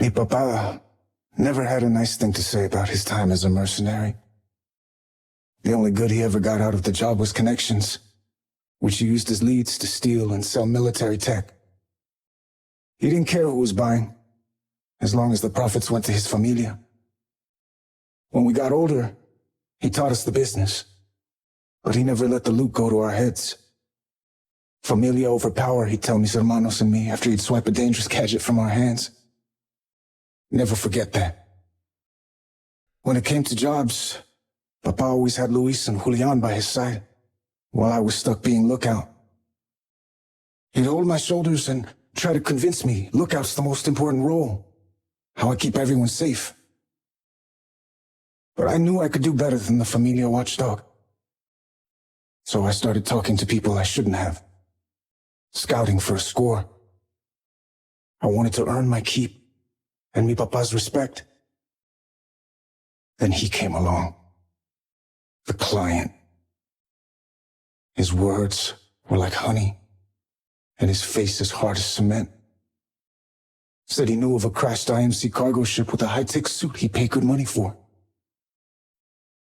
Mi papa never had a nice thing to say about his time as a mercenary. The only good he ever got out of the job was connections, which he used as leads to steal and sell military tech. He didn't care who was buying, as long as the profits went to his familia. When we got older, he taught us the business, but he never let the loot go to our heads. Familia over power, he'd tell mis hermanos and me after he'd swipe a dangerous gadget from our hands. Never forget that. When it came to jobs, Papa always had Luis and Julian by his side, while I was stuck being lookout. He'd hold my shoulders and try to convince me lookout's the most important role, how I keep everyone safe. But I knew I could do better than the familia watchdog. So I started talking to people I shouldn't have, scouting for a score. I wanted to earn my keep and mi papa's respect. Then he came along. The client. His words were like honey, and his face as hard as cement. Said he knew of a crashed IMC cargo ship with a high-tech suit he paid good money for.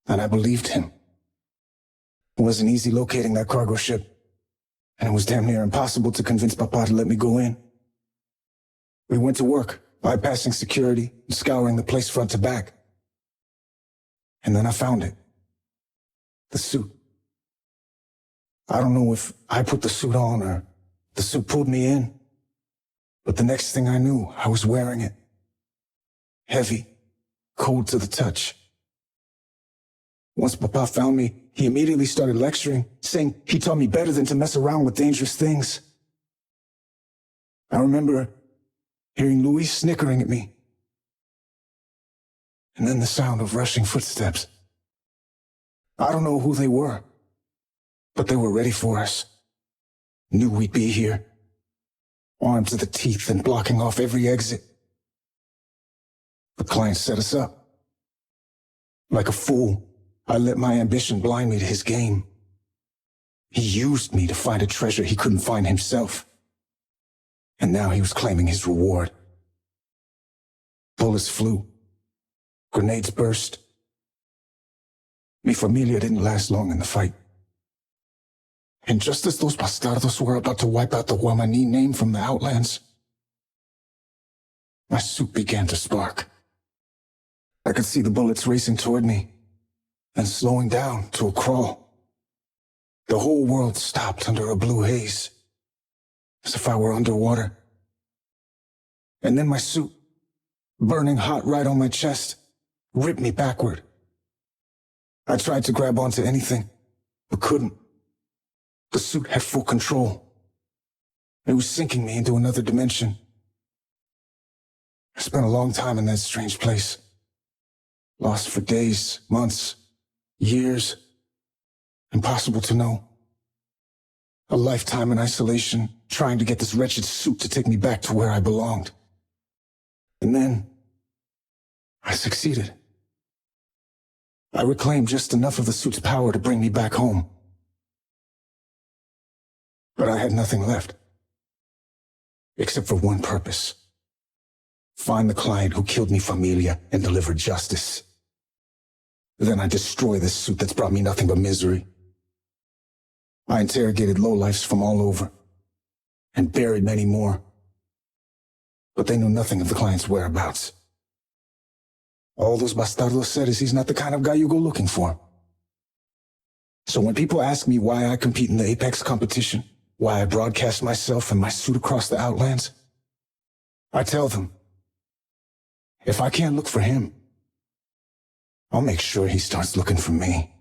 And I believed him. It wasn't easy locating that cargo ship, and it was damn near impossible to convince Papa to let me go in. We went to work, bypassing security and scouring the place front to back. And then I found it. The suit. I don't know if I put the suit on or the suit pulled me in, but the next thing I knew, I was wearing it. Heavy, cold to the touch. Once Papa found me, he immediately started lecturing, saying he taught me better than to mess around with dangerous things. I remember hearing Luis snickering at me, and then the sound of rushing footsteps. I don't know who they were, but they were ready for us. Knew we'd be here, armed to the teeth and blocking off every exit. The client set us up. Like a fool, I let my ambition blind me to his game. He used me to find a treasure he couldn't find himself. And now he was claiming his reward. Bullets flew. Grenades burst. Mi familia didn't last long in the fight. And just as those bastardos were about to wipe out the Uamani name from the Outlands, my suit began to spark. I could see the bullets racing toward me, then slowing down to a crawl. The whole world stopped under a blue haze, as if I were underwater. And then my suit, burning hot right on my chest, ripped me backward. I tried to grab onto anything, but couldn't. The suit had full control. It was sinking me into another dimension. I spent a long time in that strange place. Lost for days, months, years. Impossible to know. A lifetime in isolation, trying to get this wretched suit to take me back to where I belonged. And then, I succeeded. I reclaimed just enough of the suit's power to bring me back home. But I had nothing left. Except for one purpose. Find the client who killed mi familia and deliver justice. Then I destroy this suit that's brought me nothing but misery. I interrogated lowlifes from all over, and buried many more. But they knew nothing of the client's whereabouts. All those bastardos said is he's not the kind of guy you go looking for. So when people ask me why I compete in the Apex competition, why I broadcast myself and my suit across the Outlands, I tell them, if I can't look for him, I'll make sure he starts looking for me.